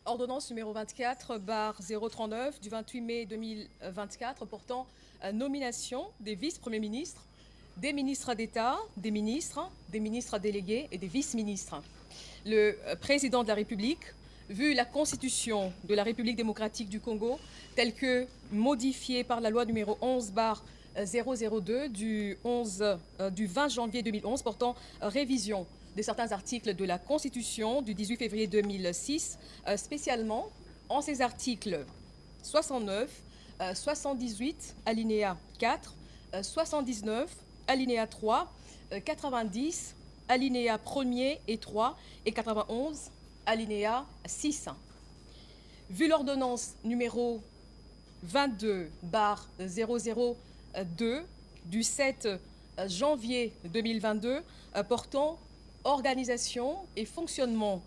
Ordonnance numéro 24/039 du 28 mai 2024 portant nomination des vice-premiers ministres, des ministres d'État, des ministres délégués et des vice-ministres. Le président de la République, vu la Constitution de la République démocratique du Congo, telle que modifiée par la loi numéro 11/002 du 20 janvier 2011 portant révision de certains articles de la Constitution du 18 février 2006, spécialement en ces articles 69, 78, alinéa 4, 79, alinéa 3, 90, alinéa 1er et 3 et 91, alinéa 6. Vu l'ordonnance numéro 22/002 du 7 janvier 2022 portant organisation et fonctionnement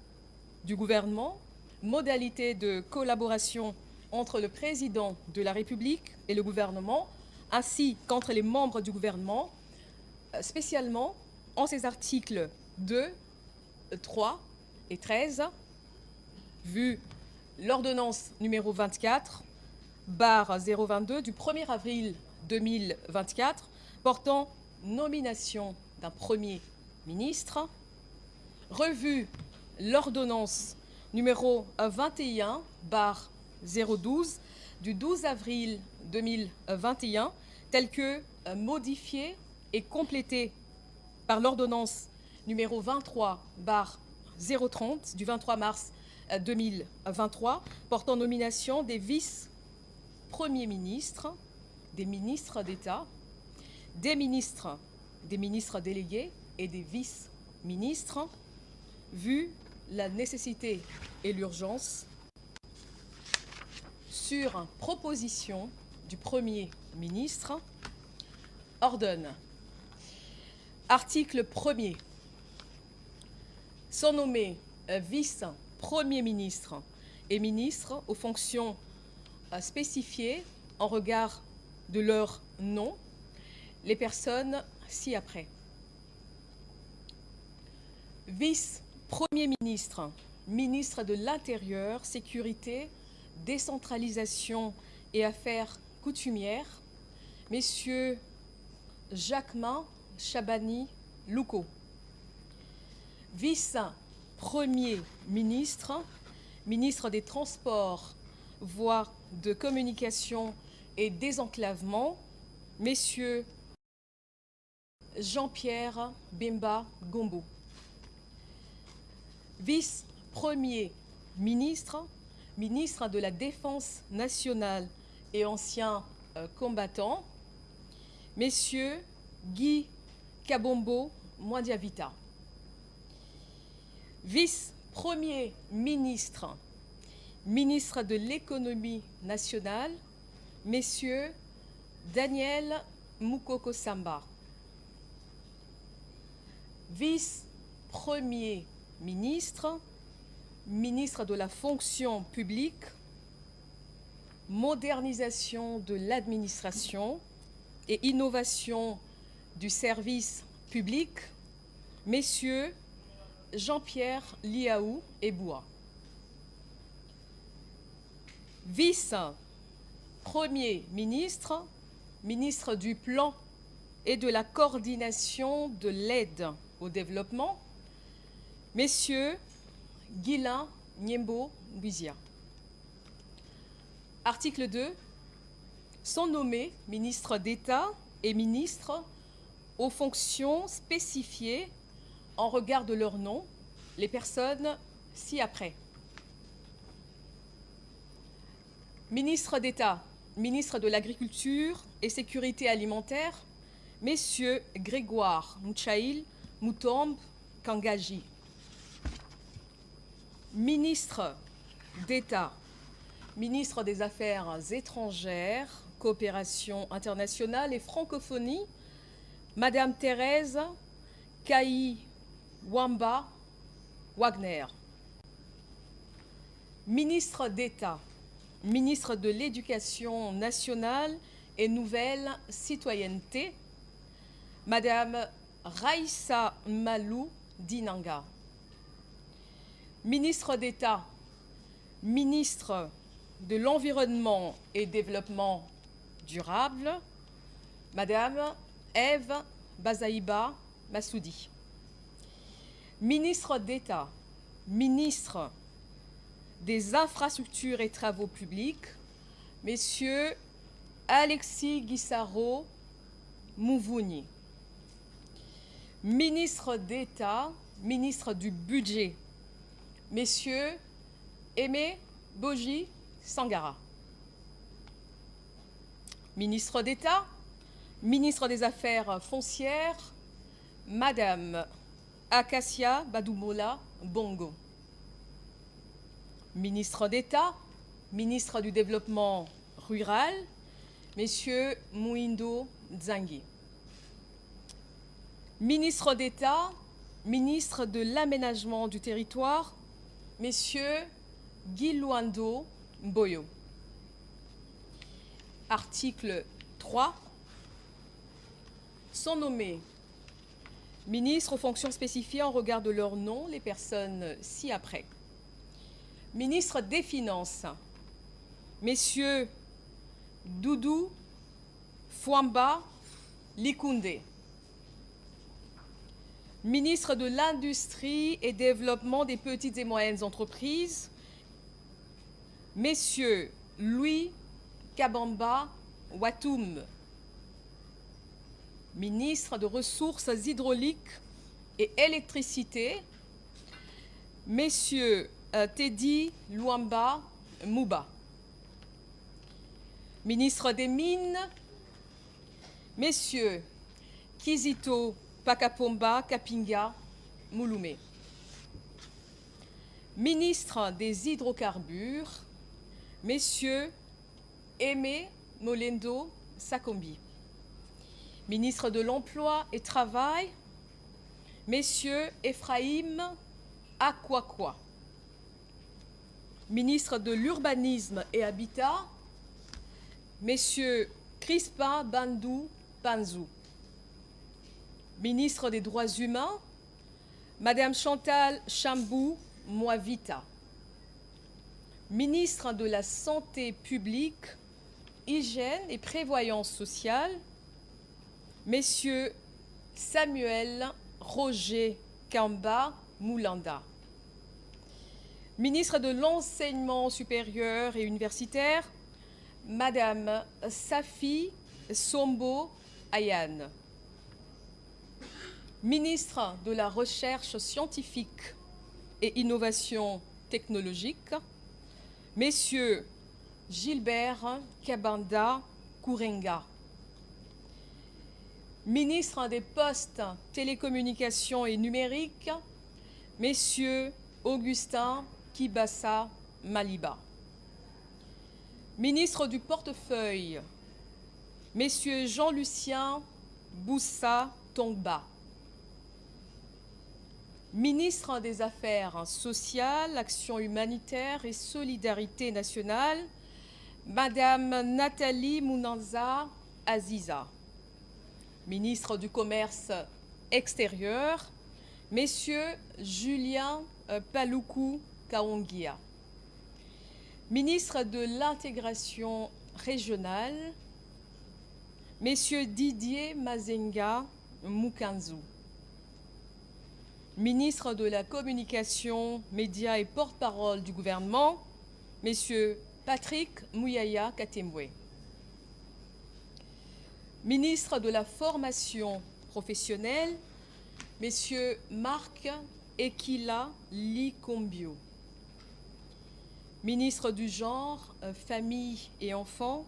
du gouvernement, modalités de collaboration entre le président de la République et le gouvernement, ainsi qu'entre les membres du gouvernement, spécialement en ces articles 2, 3 et 13, vu l'ordonnance numéro 24/022 du 1er avril 2024 portant nomination d'un Premier ministre, revu l'ordonnance numéro 21/012 du 12 avril 2021, telle que modifiée et complétée par l'ordonnance numéro 23/030 du 23 mars 2023 portant nomination des vice-premiers ministres, des ministres d'État, des ministres délégués et des vice-ministres, vu la nécessité et l'urgence, sur proposition du Premier ministre, ordonne. Article 1er. Sont nommés vice-premiers ministres et ministres aux fonctions spécifiées en regard de leur nom, les personnes ci-après. Vice-premier ministre, ministre de l'Intérieur, Sécurité, Décentralisation et Affaires coutumières, messieurs Jacquemin Chabani Louko. Vice-premier ministre, ministre des Transports, voies de communication et désenclavement, messieurs Jean-Pierre Bemba Gombo. Vice-premier ministre, ministre de la Défense nationale et ancien combattant, messieurs Guy Kabombo Mwandiavita. Vice-premier ministre, ministre de l'Économie nationale, messieurs Daniel Mukoko Samba. Vice-premier ministre, ministre de la fonction publique, modernisation de l'administration et innovation du service public, messieurs Jean-Pierre Liaou Eboua. Vice-premier ministre, ministre du Plan et de la coordination de l'aide au développement, messieurs Guilain Niembo Mbizia. Article 2. Sont nommés ministres d'État et ministres aux fonctions spécifiées en regard de leur nom, les personnes ci-après. Ministre d'État, ministre de l'Agriculture et Sécurité alimentaire, messieurs Grégoire Mouchaïl Moutombe Kangaji. Ministre d'État, ministre des Affaires étrangères, coopération internationale et francophonie, Madame Thérèse Kaï Wamba Wagner. Ministre d'État, ministre de l'Éducation nationale et nouvelle citoyenneté, Madame Raïssa Malou Dinanga. Ministre d'État, ministre de l'Environnement et Développement durable, Madame Ève Bazaïba Massoudi. Ministre d'État, ministre des Infrastructures et Travaux publics, Messieurs Alexis Guissaro Mouvouni. Ministre d'État, ministre du Budget, Messieurs Aimé Boji Sangara. Ministre d'État, ministre des Affaires foncières, Madame Acacia Badoumola Bongo. Ministre d'État, ministre du Développement rural, Messieurs Mouindo Nzangi. Ministre d'État, ministre de l'Aménagement du territoire, Messieurs Guy Luando Mboyo. Article 3. Sont nommés ministres aux fonctions spécifiées en regard de leur nom les personnes ci-après. Ministre des Finances, Messieurs Doudou Fouamba Likoundé. Ministre de l'Industrie et Développement des petites et moyennes entreprises, Messieurs Louis Kabamba Watoum. Ministre de Ressources hydrauliques et électricité, Messieurs Teddy Luamba Mouba. Ministre des Mines, Messieurs Kizito Pakapomba Kapinga Mouloumé. Ministre des Hydrocarbures, Messieurs Aimé Molendo Sakombi. Ministre de l'Emploi et Travail, Messieurs Ephraïm Akwakwa. Ministre de l'Urbanisme et Habitat, Messieurs Crispin Bandou Panzou. Ministre des Droits humains, Madame Chantal Chambou Moavita. Ministre de la Santé publique, Hygiène et Prévoyance sociale, Messieurs Samuel Roger Kamba Moulanda. Ministre de l'Enseignement supérieur et universitaire, Madame Safi Sombo Ayane. Ministre de la Recherche scientifique et innovation technologique, Messieurs Gilbert Kabanda Kourenga. Ministre des Postes, Télécommunications et Numériques, Messieurs Augustin Kibassa Maliba. Ministre du Portefeuille, Messieurs Jean-Lucien Boussa Tongba. Ministre des Affaires sociales, Action humanitaire et solidarité nationale, Madame Nathalie Mounanza Aziza. Ministre du Commerce extérieur, Messieurs Julien Paloukou Kaongia. Ministre de l'Intégration régionale, Messieurs Didier Mazenga Mukanzu. Ministre de la Communication, Médias et porte-parole du gouvernement, Messieurs Patrick Mouyaya Katemwe. Ministre de la Formation professionnelle, Messieurs Marc Ekila Likombio. Ministre du Genre, Famille et Enfants,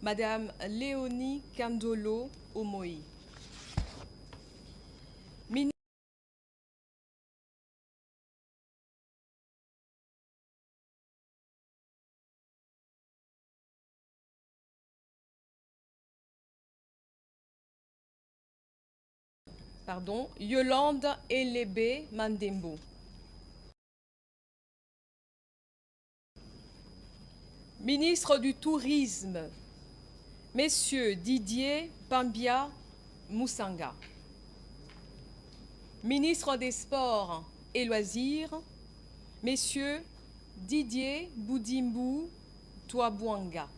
Madame Léonie Kandolo Omoi. Yolande Elebe Mandembo. Ministre du Tourisme, Messieurs Didier Pambia Moussanga. Ministre des Sports et Loisirs, Messieurs Didier Boudimbu Touabouanga.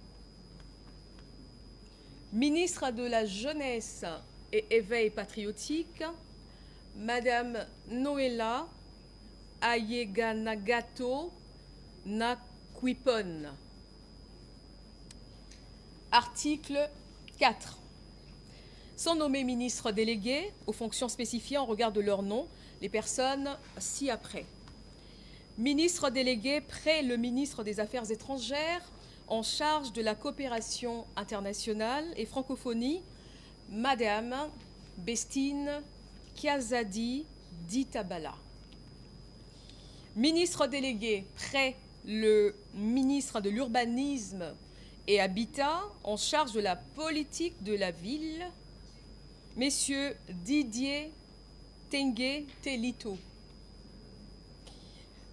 Ministre de la Jeunesse et Éveil patriotique, Madame Noéla Ayeganagato Nakwipon. Article 4. Sont nommés ministres délégués aux fonctions spécifiées en regard de leur nom les personnes ci-après. Ministre délégué près le ministre des Affaires étrangères en charge de la coopération internationale et francophonie, Madame Bestine Kiazadi Ditabala. Ministre délégué près le ministre de l'Urbanisme et Habitat en charge de la politique de la ville, Messieurs Didier Tengue Telito.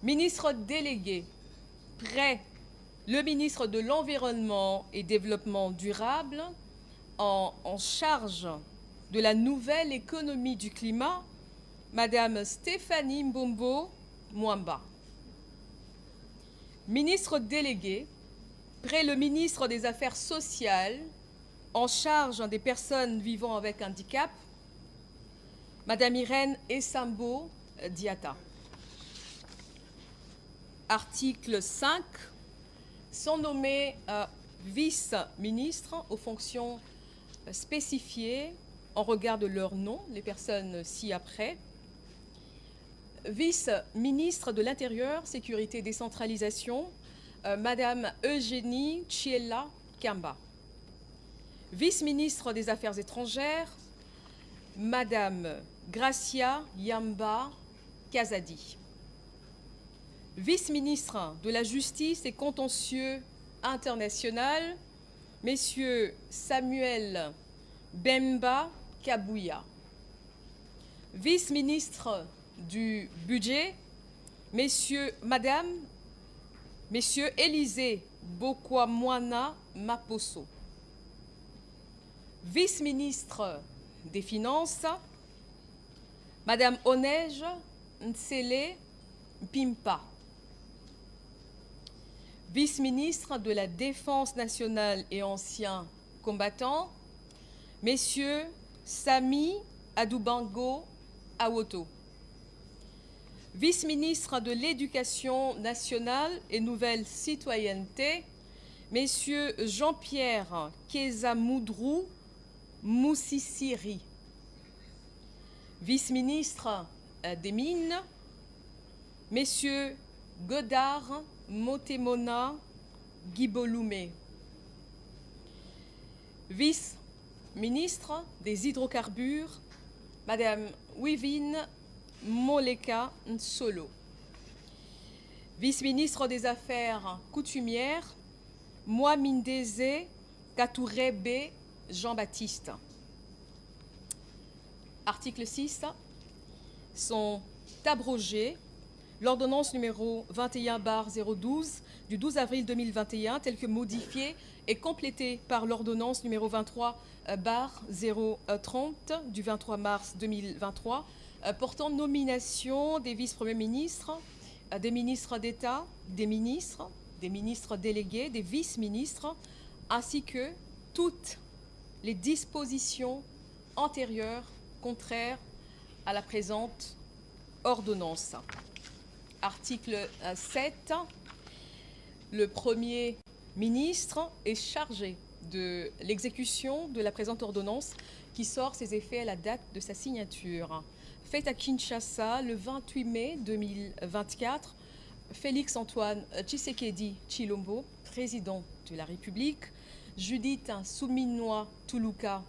Ministre délégué près le ministre de l'Environnement et Développement durable en charge de la nouvelle économie du climat, Madame Stéphanie Mbombo Mwamba. Ministre délégué près le ministre des Affaires sociales en charge des personnes vivant avec handicap, Madame Irène Essambo Diata. Article 5. Sont nommés vice-ministres aux fonctions spécifiées en regard de leur nom, les personnes ci-après. Vice-ministre de l'Intérieur, Sécurité et Décentralisation, Madame Eugénie Chiella Kamba. Vice-ministre des Affaires étrangères, Madame Gracia Yamba Kazadi. Vice-ministre de la Justice et Contentieux international, Messieurs Samuel Bemba Kabouya. Vice-ministre du Budget, Messieurs Élisée Bokwamwana Maposo. Vice-ministre des Finances, Madame Onej Ntsele Pimpa. Vice-ministre de la Défense nationale et anciens combattants, Messieurs Sami Adoubango Awoto. Vice-ministre de l'Éducation nationale et nouvelle citoyenneté, Messieurs Jean-Pierre Kezamoudrou Moussissiri. Vice-ministre des Mines, Messieurs Godard Motemona Guiboloumé. Vice-ministre des Hydrocarbures, Madame Wivine Moleka Nsolo. Vice-ministre des Affaires coutumières, Mwamindeze Katourebe Jean-Baptiste. Article 6. Sont abrogés l'ordonnance numéro 21/012 du 12 avril 2021, telle que modifiée et complétée par l'ordonnance numéro 23/030 du 23 mars 2023, portant nomination des vice-premiers ministres, des ministres d'État, des ministres délégués, des vice-ministres, ainsi que toutes les dispositions antérieures contraires à la présente ordonnance. Article 7. Le Premier ministre est chargé de l'exécution de la présente ordonnance qui sort ses effets à la date de sa signature. Faite à Kinshasa le 28 mai 2024, Félix Antoine Tshisekedi Tshilombo, président de la République, Judith Souminois Toulouka